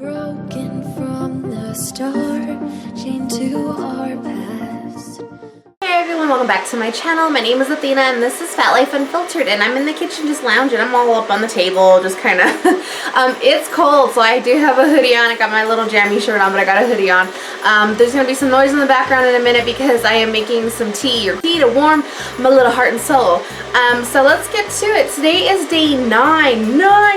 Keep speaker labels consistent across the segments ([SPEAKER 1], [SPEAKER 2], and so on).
[SPEAKER 1] Broken from the start, chained to our past.
[SPEAKER 2] Hey everyone, welcome back to my channel. My name is Athena and this is Fat Life Unfiltered, and I'm in the kitchen just lounging. I'm all up on the table, just kind of it's cold, so I do have a hoodie on. I got my little jammy shirt on, but I got a hoodie on. There's gonna be some noise in the background in a minute because I am making some tea to warm my little heart and soul. So let's get to it. Today is day 9. 9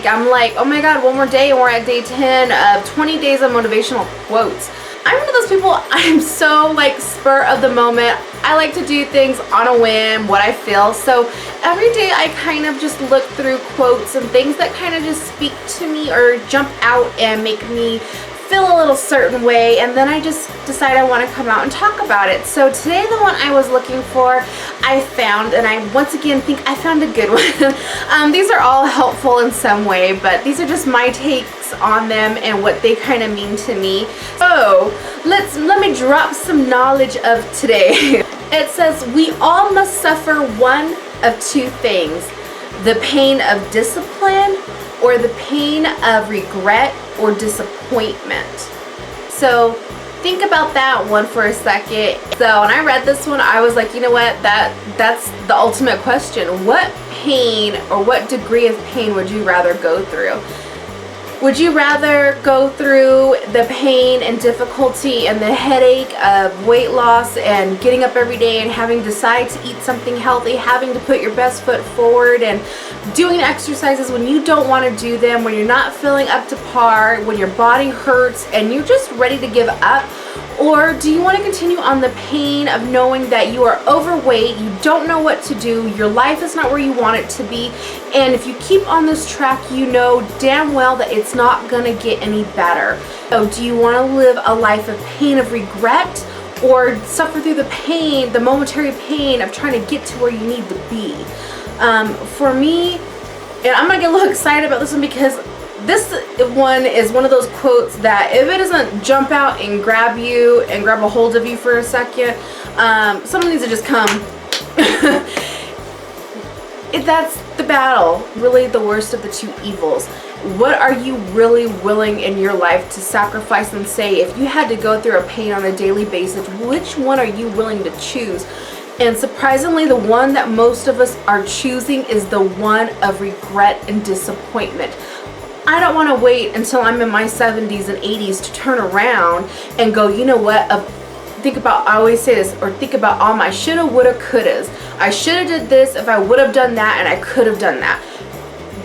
[SPEAKER 2] I'm like, oh my god, one more day and we're at day 10 of 20 days of motivational quotes. I'm one of those people, I'm so like spur of the moment. I like to do things on a whim, what I feel. So every day I kind of just look through quotes and things that kind of just speak to me or jump out and make me feel a little certain way, and then I just decide I want to come out and talk about it. So today the one I was looking for, I found, and I once again think I found a good one. These are all helpful in some way, but these are just my takes on them and what they kind of mean to me. So let me drop some knowledge of today. It says, we all must suffer one of two things: the pain of discipline or the pain of regret or disappointment. So think about that one for a second. So when I read this one, I was like, you know what, that's the ultimate question. What pain or what degree of pain would you rather go through? Would you rather go through the pain and difficulty and the headache of weight loss and getting up every day and having to decide to eat something healthy, having to put your best foot forward and doing exercises when you don't want to do them, when you're not feeling up to par, when your body hurts and you're just ready to give up? Or do you want to continue on the pain of knowing that you are overweight, you don't know what to do, your life is not where you want it to be, and if you keep on this track, you know damn well that it's not going to get any better? So do you want to live a life of pain, of regret, or suffer through the pain, the momentary pain of trying to get to where you need to be? For me, and I'm going to get a little excited about this one because this one is one of those quotes that if it doesn't jump out and grab you and grab a hold of you for a second, someone needs to just come. That's the battle, really the worst of the two evils. What are you really willing in your life to sacrifice and say, if you had to go through a pain on a daily basis, which one are you willing to choose? And surprisingly, the one that most of us are choosing is the one of regret and disappointment. I don't want to wait until I'm in my 70s and 80s to turn around and go, you know what, think about, I always say this, or think about all my shoulda, woulda, couldas. I shoulda did this if I would have done that, and I could have done that.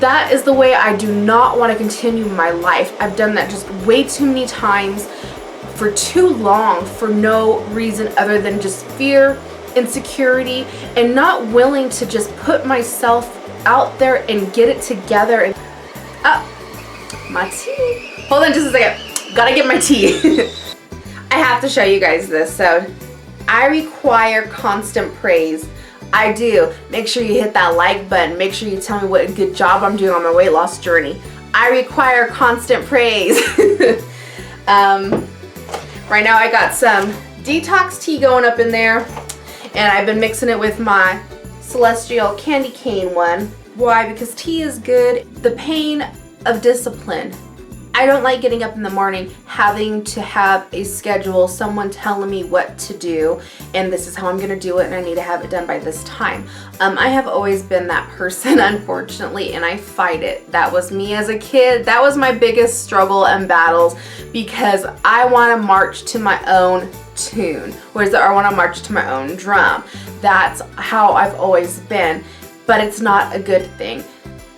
[SPEAKER 2] That is the way I do not want to continue my life. I've done that just way too many times for too long for no reason other than just fear, insecurity, and not willing to just put myself out there and get it together. And my tea. Hold on just a second. Gotta get my tea. I have to show you guys this. So I require constant praise. I do. Make sure you hit that like button. Make sure you tell me what a good job I'm doing on my weight loss journey. I require constant praise. Right now I got some detox tea going up in there, and I've been mixing it with my Celestial candy cane one. Why? Because tea is good. The pain of discipline. I don't like getting up in the morning having to have a schedule, someone telling me what to do, and this is how I'm gonna do it, and I need to have it done by this time. I have always been that person, unfortunately, and I fight it. That was me as a kid. That was my biggest struggle and battles, because I want to march to my own tune, whereas I want to march to my own drum. That's how I've always been, but it's not a good thing.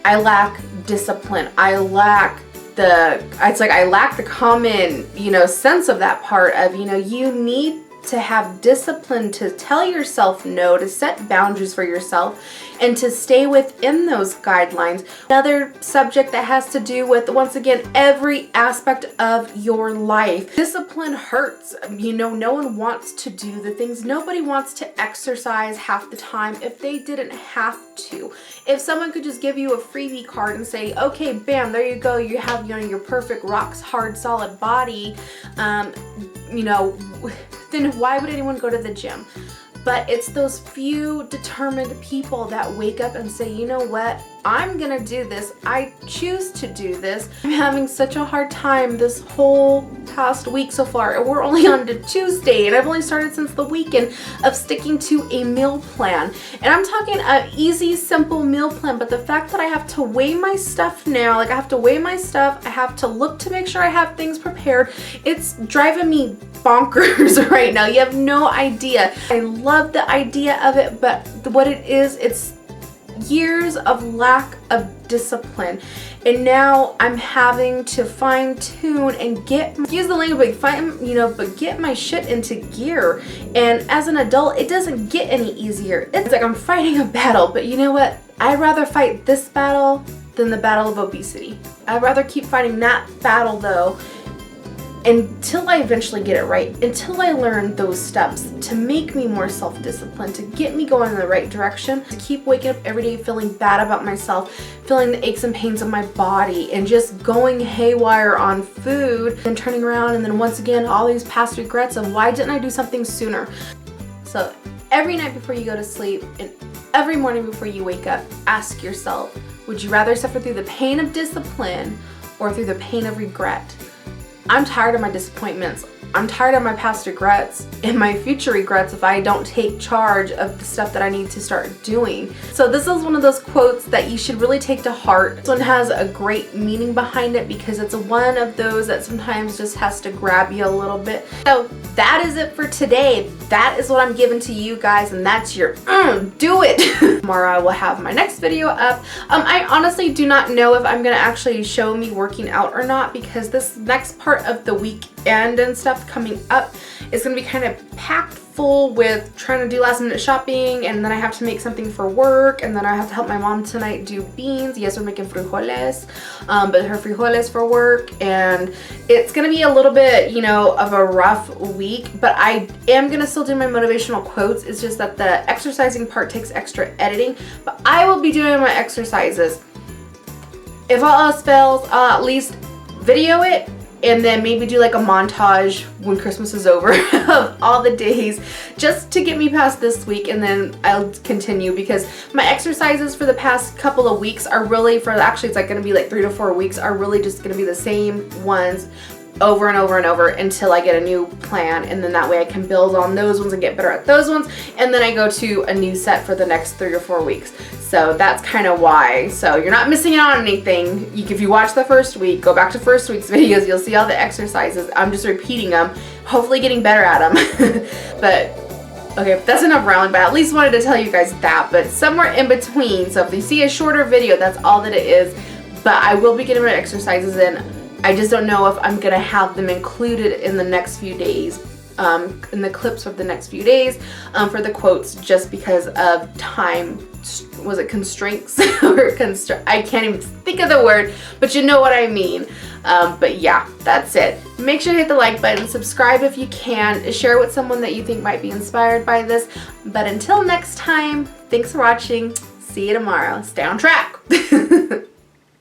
[SPEAKER 2] I lack discipline. I lack the common, sense of that part of, you need to have discipline to tell yourself no, to set boundaries for yourself, and to stay within those guidelines. Another subject that has to do with, once again, every aspect of your life. Discipline hurts. No one wants to do the things. Nobody wants to exercise half the time if they didn't have to. If someone could just give you a freebie card and say, okay, bam, there you go, you have your perfect rock hard solid body, then why would anyone go to the gym? But it's those few determined people that wake up and say, you know what, I'm gonna do this. I choose to do this. I'm having such a hard time this whole past week so far. We're only on to Tuesday and I've only started since the weekend of sticking to a meal plan. And I'm talking an easy, simple meal plan, but the fact that I have to weigh my stuff now, like I have to weigh my stuff, I have to look to make sure I have things prepared, it's driving me bonkers right now. You have no idea. I love the idea of it, but what it is, it's years of lack of discipline, and now I'm having to fine tune and use the language, but get my shit into gear. And as an adult, it doesn't get any easier. It's like I'm fighting a battle, but you know what? I'd rather fight this battle than the battle of obesity. I'd rather keep fighting that battle though until I eventually get it right, until I learn those steps to make me more self-disciplined, to get me going in the right direction, to keep waking up every day feeling bad about myself, feeling the aches and pains of my body, and just going haywire on food, and turning around and then once again all these past regrets of why didn't I do something sooner. So every night before you go to sleep and every morning before you wake up, ask yourself, would you rather suffer through the pain of discipline or through the pain of regret? I'm tired of my disappointments. I'm tired of my past regrets and my future regrets if I don't take charge of the stuff that I need to start doing. So this is one of those quotes that you should really take to heart. This one has a great meaning behind it because it's one of those that sometimes just has to grab you a little bit. So that is it for today. That is what I'm giving to you guys, and that's your do it. Tomorrow I will have my next video up. I honestly do not know if I'm gonna actually show me working out or not, because this next part of the weekend and stuff coming up is going to be kind of packed full with trying to do last minute shopping, and then I have to make something for work, and then I have to help my mom tonight do beans. Yes, we're making frijoles, but her frijoles for work, and it's going to be a little bit, you know, of a rough week, but I am going to still do my motivational quotes. It's just that the exercising part takes extra editing, but I will be doing my exercises. If all else fails, I'll at least video it and then maybe do like a montage when Christmas is over of all the days just to get me past this week, and then I'll continue because my exercises for the past couple of weeks are really actually it's like going to be like 3 to 4 weeks are really just going to be the same ones over and over and over until I get a new plan, and then that way I can build on those ones and get better at those ones, and then I go to a new set for the next 3 or 4 weeks. So that's kind of why. So you're not missing out on anything. If you watch the first week, go back to first week's videos, you'll see all the exercises. I'm just repeating them, hopefully getting better at them. But okay, that's enough rambling, but I at least wanted to tell you guys that. But somewhere in between, so if you see a shorter video, that's all that it is. But I will be getting my exercises in. I just don't know if I'm gonna have them included in the next few days, in the clips of the next few days, for the quotes, just because of time. Was it constraints or I can't even think of the word, but you know what I mean. But yeah, that's it. Make sure to hit the like button, subscribe if you can, share with someone that you think might be inspired by this. But until next time, thanks for watching. See you tomorrow. Stay on track.